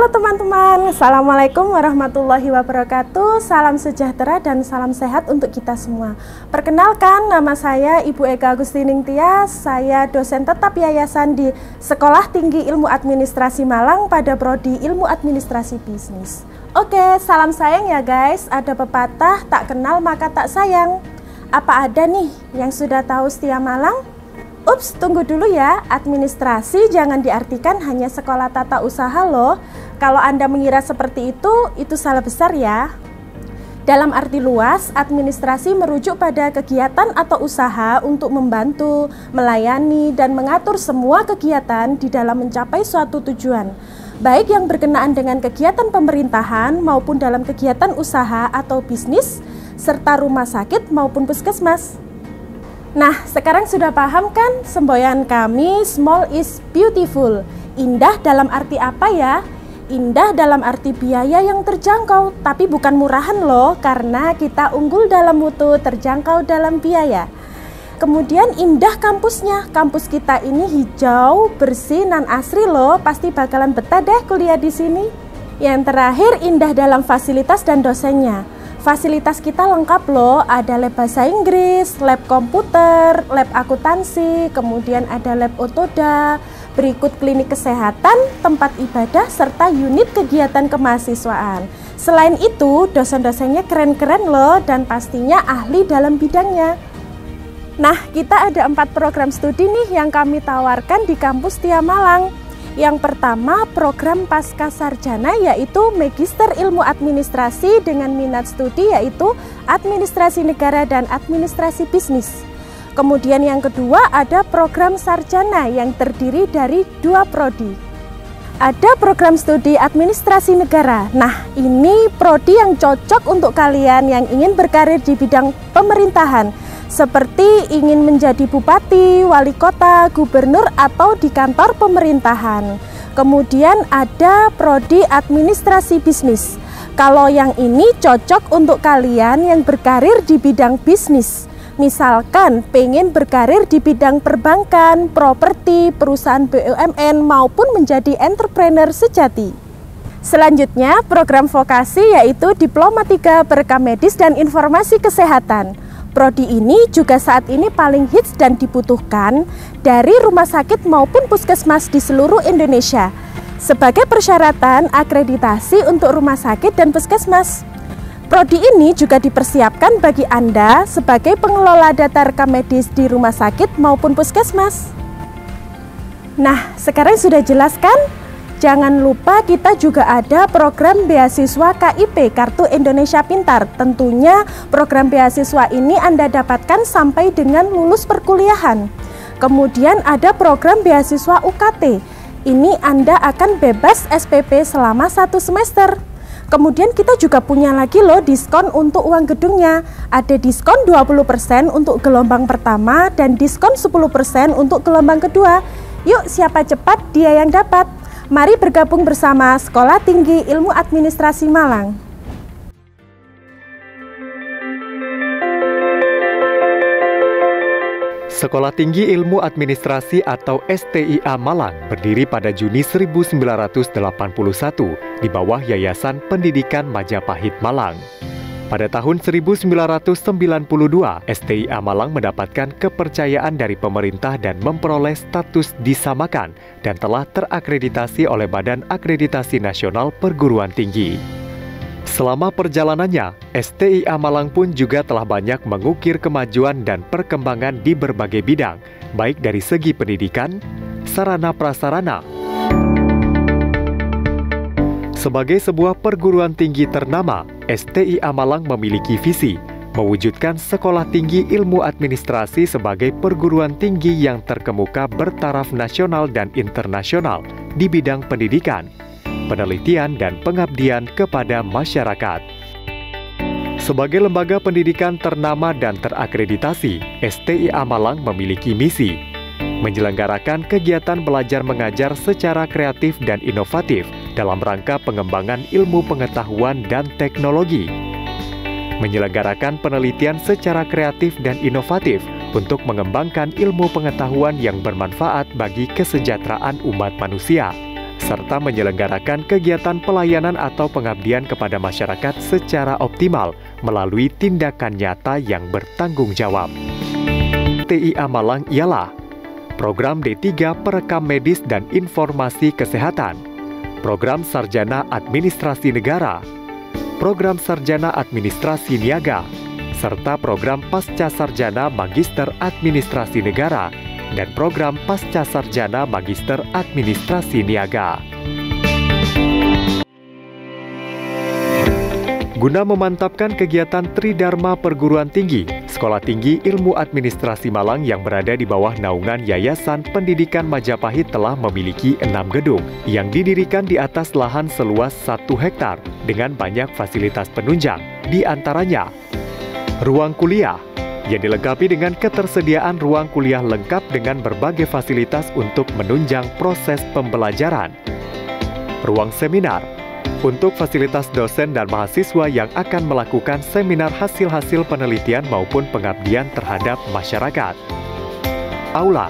Halo teman-teman, Assalamualaikum warahmatullahi wabarakatuh. Salam sejahtera dan salam sehat untuk kita semua. Perkenalkan, nama saya Ibu Eka Agustining Tias. Saya dosen tetap yayasan di Sekolah Tinggi Ilmu Administrasi Malang pada Prodi Ilmu Administrasi Bisnis. Oke, salam sayang ya guys. Ada pepatah, tak kenal maka tak sayang. Apa ada nih yang sudah tahu Setia Malang? Ups, tunggu dulu ya, administrasi jangan diartikan hanya sekolah tata usaha loh. Kalau Anda mengira seperti itu salah besar ya. Dalam arti luas, administrasi merujuk pada kegiatan atau usaha untuk membantu, melayani, dan mengatur semua kegiatan di dalam mencapai suatu tujuan, baik yang berkenaan dengan kegiatan pemerintahan maupun dalam kegiatan usaha atau bisnis, serta rumah sakit maupun puskesmas. Nah, sekarang sudah paham kan semboyan kami small is beautiful. Indah dalam arti apa ya? Indah dalam arti biaya yang terjangkau, tapi bukan murahan loh, karena kita unggul dalam mutu, terjangkau dalam biaya. Kemudian indah kampusnya. Kampus kita ini hijau, bersih, nan asri loh. Pasti bakalan betah deh kuliah di sini. Yang terakhir, indah dalam fasilitas dan dosennya. Fasilitas kita lengkap loh, ada lab bahasa Inggris, lab komputer, lab akuntansi, kemudian ada lab otoda, berikut klinik kesehatan, tempat ibadah, serta unit kegiatan kemahasiswaan. Selain itu, dosen-dosennya keren-keren loh dan pastinya ahli dalam bidangnya. Nah, kita ada 4 program studi nih yang kami tawarkan di kampus Setia Malang. Yang pertama, program pasca sarjana yaitu Magister Ilmu Administrasi dengan minat studi yaitu Administrasi Negara dan Administrasi Bisnis. Kemudian yang kedua ada program sarjana yang terdiri dari 2 prodi. Ada program studi Administrasi Negara. Nah, ini prodi yang cocok untuk kalian yang ingin berkarir di bidang pemerintahan, seperti ingin menjadi bupati, wali kota, gubernur, atau di kantor pemerintahan. Kemudian ada prodi administrasi bisnis. Kalau yang ini cocok untuk kalian yang berkarir di bidang bisnis. Misalkan pengen berkarir di bidang perbankan, properti, perusahaan BUMN, maupun menjadi entrepreneur sejati. Selanjutnya, program vokasi yaitu Diploma 3 Perekam Medis dan Informasi Kesehatan. Prodi ini juga saat ini paling hits dan dibutuhkan dari rumah sakit maupun puskesmas di seluruh Indonesia sebagai persyaratan akreditasi untuk rumah sakit dan puskesmas. Prodi ini juga dipersiapkan bagi Anda sebagai pengelola data rekam medis di rumah sakit maupun puskesmas. Nah, sekarang sudah jelas kan? Jangan lupa kita juga ada program beasiswa KIP, Kartu Indonesia Pintar. Tentunya program beasiswa ini Anda dapatkan sampai dengan lulus perkuliahan. Kemudian ada program beasiswa UKT. Ini Anda akan bebas SPP selama 1 semester. Kemudian kita juga punya lagi loh diskon untuk uang gedungnya. Ada diskon 20% untuk gelombang pertama dan diskon 10% untuk gelombang kedua. Yuk, siapa cepat dia yang dapat. Mari bergabung bersama Sekolah Tinggi Ilmu Administrasi Malang. Sekolah Tinggi Ilmu Administrasi atau STIA Malang berdiri pada Juni 1981 di bawah Yayasan Pendidikan Majapahit Malang. Pada tahun 1992, STIA Malang mendapatkan kepercayaan dari pemerintah dan memperoleh status disamakan dan telah terakreditasi oleh Badan Akreditasi Nasional Perguruan Tinggi. Selama perjalanannya, STIA Malang pun juga telah banyak mengukir kemajuan dan perkembangan di berbagai bidang, baik dari segi pendidikan, sarana prasarana. Sebagai sebuah perguruan tinggi ternama, STIA Malang memiliki visi mewujudkan Sekolah Tinggi Ilmu Administrasi sebagai perguruan tinggi yang terkemuka bertaraf nasional dan internasional di bidang pendidikan, penelitian, dan pengabdian kepada masyarakat. Sebagai lembaga pendidikan ternama dan terakreditasi, STIA Malang memiliki misi menyelenggarakan kegiatan belajar mengajar secara kreatif dan inovatif dalam rangka pengembangan ilmu pengetahuan dan teknologi, menyelenggarakan penelitian secara kreatif dan inovatif untuk mengembangkan ilmu pengetahuan yang bermanfaat bagi kesejahteraan umat manusia, serta menyelenggarakan kegiatan pelayanan atau pengabdian kepada masyarakat secara optimal melalui tindakan nyata yang bertanggung jawab. STIA Malang ialah Program D3 Perekam Medis dan Informasi Kesehatan, Program Sarjana Administrasi Negara, Program Sarjana Administrasi Niaga, serta Program Pasca Sarjana Magister Administrasi Negara dan Program Pasca Sarjana Magister Administrasi Niaga. Guna memantapkan kegiatan Tridharma Perguruan Tinggi, Sekolah Tinggi Ilmu Administrasi Malang yang berada di bawah naungan Yayasan Pendidikan Majapahit telah memiliki 6 gedung yang didirikan di atas lahan seluas 1 hektar dengan banyak fasilitas penunjang, di antaranya ruang kuliah yang dilengkapi dengan ketersediaan ruang kuliah lengkap dengan berbagai fasilitas untuk menunjang proses pembelajaran, ruang seminar untuk fasilitas dosen dan mahasiswa yang akan melakukan seminar hasil-hasil penelitian maupun pengabdian terhadap masyarakat. Aula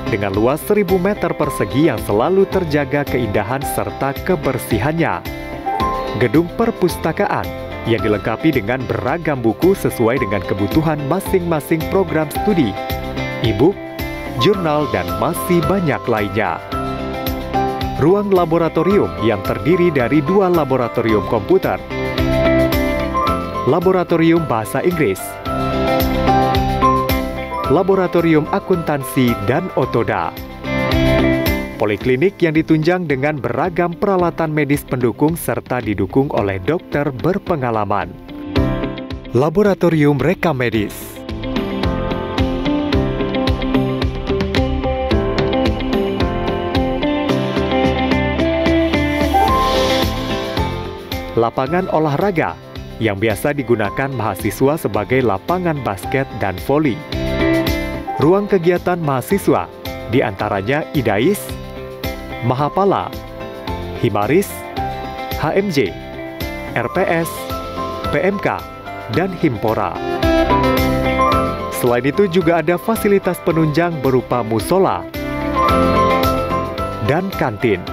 dengan luas 1000 meter persegi yang selalu terjaga keindahan serta kebersihannya. Gedung perpustakaan yang dilengkapi dengan beragam buku sesuai dengan kebutuhan masing-masing program studi, e-book, jurnal, dan masih banyak lainnya. Ruang laboratorium yang terdiri dari 2 laboratorium komputer, laboratorium bahasa Inggris, laboratorium akuntansi dan otoda, poliklinik yang ditunjang dengan beragam peralatan medis pendukung serta didukung oleh dokter berpengalaman, laboratorium rekam medis, lapangan olahraga yang biasa digunakan mahasiswa sebagai lapangan basket dan voli. Ruang kegiatan mahasiswa, di antaranya IDAIS, Mahapala, Himaris, HMJ, RPS, PMK, dan Himpora. Selain itu juga ada fasilitas penunjang berupa musola dan kantin.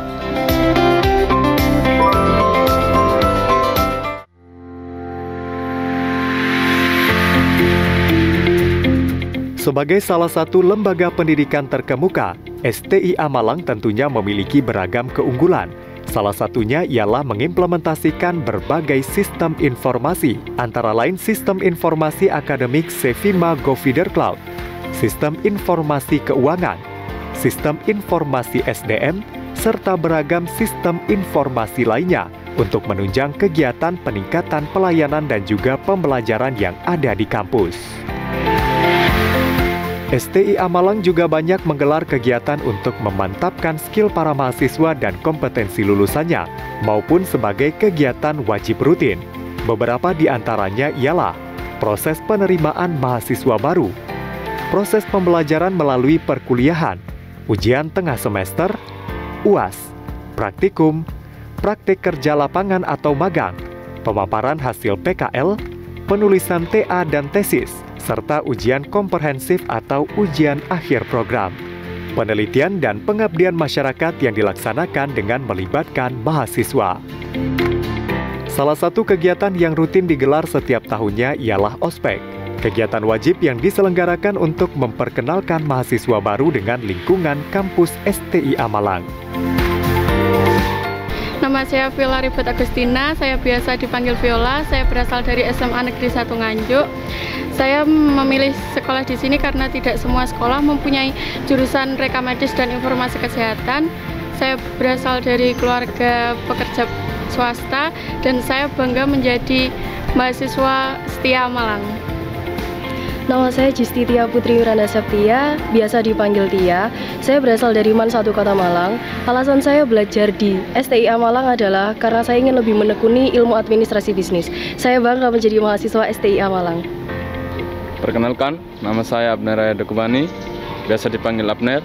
Sebagai salah satu lembaga pendidikan terkemuka, STIA Malang tentunya memiliki beragam keunggulan. Salah satunya ialah mengimplementasikan berbagai sistem informasi, antara lain sistem informasi akademik Sevima GoFeeder Cloud, sistem informasi keuangan, sistem informasi SDM, serta beragam sistem informasi lainnya untuk menunjang kegiatan peningkatan pelayanan dan juga pembelajaran yang ada di kampus. STIA Malang juga banyak menggelar kegiatan untuk memantapkan skill para mahasiswa dan kompetensi lulusannya, maupun sebagai kegiatan wajib rutin. Beberapa di antaranya ialah proses penerimaan mahasiswa baru, proses pembelajaran melalui perkuliahan, ujian tengah semester, UAS, praktikum, praktik kerja lapangan atau magang, pemaparan hasil PKL, penulisan TA dan tesis, serta ujian komprehensif atau ujian akhir program, penelitian dan pengabdian masyarakat yang dilaksanakan dengan melibatkan mahasiswa. Salah satu kegiatan yang rutin digelar setiap tahunnya ialah ospek, kegiatan wajib yang diselenggarakan untuk memperkenalkan mahasiswa baru dengan lingkungan kampus STIA Malang. Nama saya Viola Ribet Agustina, saya biasa dipanggil Viola, saya berasal dari SMA Negeri 1 Nganjuk. Saya memilih sekolah di sini karena tidak semua sekolah mempunyai jurusan rekam medis dan informasi kesehatan. Saya berasal dari keluarga pekerja swasta dan saya bangga menjadi mahasiswa STIA Malang. Nama saya Justitia Putri Wirana Septia, biasa dipanggil Tia. Saya berasal dari MAN 1 Kota Malang. Alasan saya belajar di STIA Malang adalah karena saya ingin lebih menekuni ilmu administrasi bisnis. Saya bangga menjadi mahasiswa STIA Malang. Perkenalkan, nama saya Abner Raya Dekubani, biasa dipanggil Abner.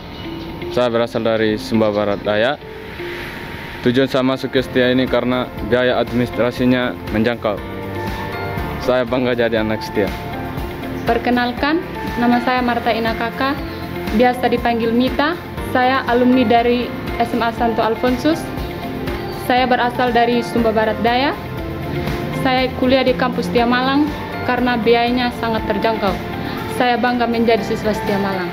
Saya berasal dari Sumba Barat Daya. Tujuan saya masuk ke STIA ini karena biaya administrasinya menjangkau. Saya bangga jadi anak STIA. Perkenalkan, nama saya Marta Inakaka, biasa dipanggil Mita. Saya alumni dari SMA Santo Alfonsus. Saya berasal dari Sumba Barat Daya. Saya kuliah di kampus Setia Malang karena biayanya sangat terjangkau. Saya bangga menjadi siswa Setia Malang.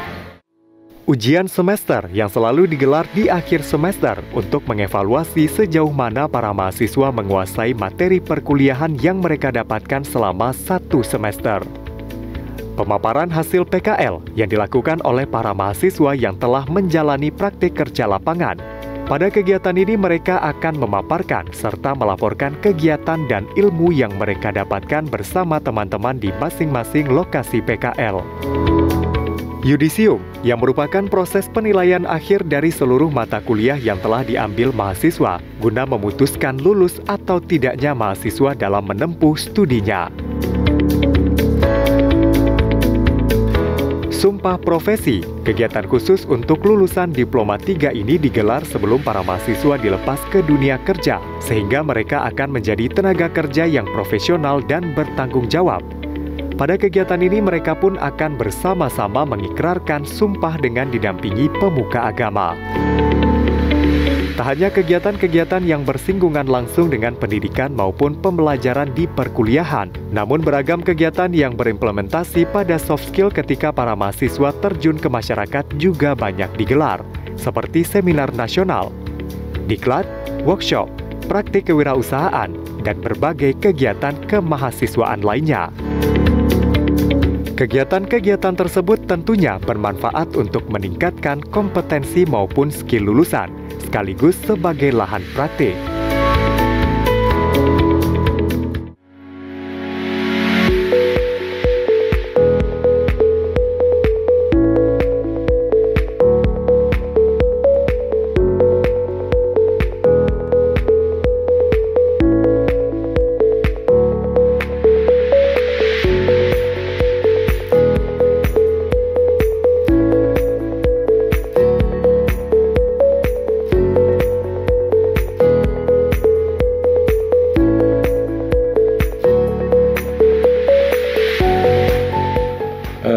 Ujian semester yang selalu digelar di akhir semester untuk mengevaluasi sejauh mana para mahasiswa menguasai materi perkuliahan yang mereka dapatkan selama 1 semester. Pemaparan hasil PKL yang dilakukan oleh para mahasiswa yang telah menjalani praktik kerja lapangan. Pada kegiatan ini mereka akan memaparkan serta melaporkan kegiatan dan ilmu yang mereka dapatkan bersama teman-teman di masing-masing lokasi PKL. Yudisium, yang merupakan proses penilaian akhir dari seluruh mata kuliah yang telah diambil mahasiswa, guna memutuskan lulus atau tidaknya mahasiswa dalam menempuh studinya. Sumpah Profesi, kegiatan khusus untuk lulusan Diploma 3 ini digelar sebelum para mahasiswa dilepas ke dunia kerja, sehingga mereka akan menjadi tenaga kerja yang profesional dan bertanggung jawab. Pada kegiatan ini mereka pun akan bersama-sama mengikrarkan sumpah dengan didampingi pemuka agama. Tak hanya kegiatan-kegiatan yang bersinggungan langsung dengan pendidikan maupun pembelajaran di perkuliahan, namun beragam kegiatan yang berimplementasi pada soft skill ketika para mahasiswa terjun ke masyarakat juga banyak digelar, seperti seminar nasional, diklat, workshop, praktik kewirausahaan, dan berbagai kegiatan kemahasiswaan lainnya. Kegiatan-kegiatan tersebut tentunya bermanfaat untuk meningkatkan kompetensi maupun skill lulusan, sekaligus sebagai lahan praktik.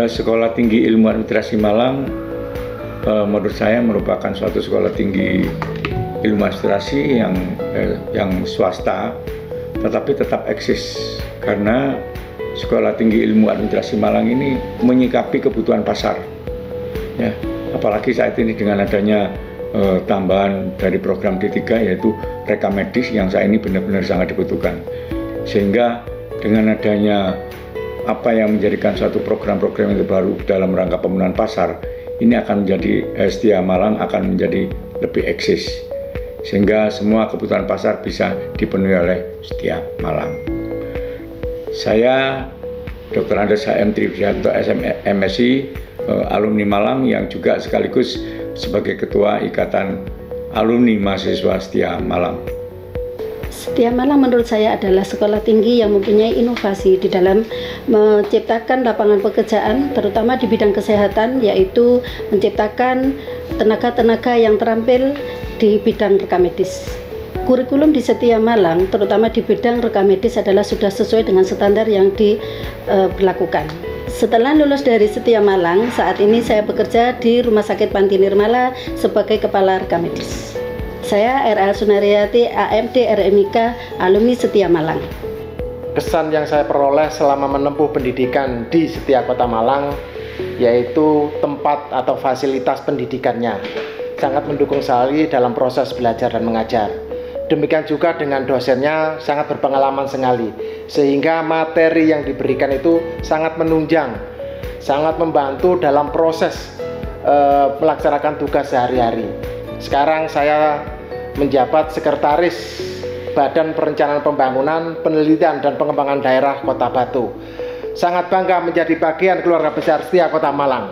Sekolah Tinggi Ilmu Administrasi Malang menurut saya merupakan suatu sekolah tinggi ilmu administrasi yang swasta, tetapi tetap eksis karena Sekolah Tinggi Ilmu Administrasi Malang ini menyikapi kebutuhan pasar. Ya, apalagi saat ini dengan adanya tambahan dari program D3 yaitu rekam medis yang saat ini benar-benar sangat dibutuhkan. Sehingga dengan adanya apa yang menjadikan suatu program-program itu baru dalam rangka pemenuhan pasar, ini akan menjadi Setia Malang akan menjadi lebih eksis, sehingga semua kebutuhan pasar bisa dipenuhi oleh Setia Malang. Saya Dr. Andes HM Triwidianto MSI, alumni Malang yang juga sekaligus sebagai Ketua Ikatan Alumni Mahasiswa Setia Malang. Setia Malang menurut saya adalah sekolah tinggi yang mempunyai inovasi di dalam menciptakan lapangan pekerjaan, terutama di bidang kesehatan, yaitu menciptakan tenaga-tenaga yang terampil di bidang rekam medis. Kurikulum di Setia Malang, terutama di bidang rekam medis, adalah sudah sesuai dengan standar yang diberlakukan. Setelah lulus dari Setia Malang, saat ini saya bekerja di Rumah Sakit Panti Nirmala sebagai Kepala Rekam Medis. Saya RL Sunariati, AMD RMIK, alumni Setia Malang. Kesan yang saya peroleh selama menempuh pendidikan di Setia Kota Malang, yaitu tempat atau fasilitas pendidikannya sangat mendukung sekali dalam proses belajar dan mengajar. Demikian juga dengan dosennya sangat berpengalaman sekali, sehingga materi yang diberikan itu sangat menunjang, sangat membantu dalam proses melaksanakan tugas sehari-hari. Sekarang saya menjabat Sekretaris Badan Perencanaan Pembangunan, Penelitian dan Pengembangan Daerah Kota Batu. Sangat bangga menjadi bagian keluarga besar Setia Kota Malang.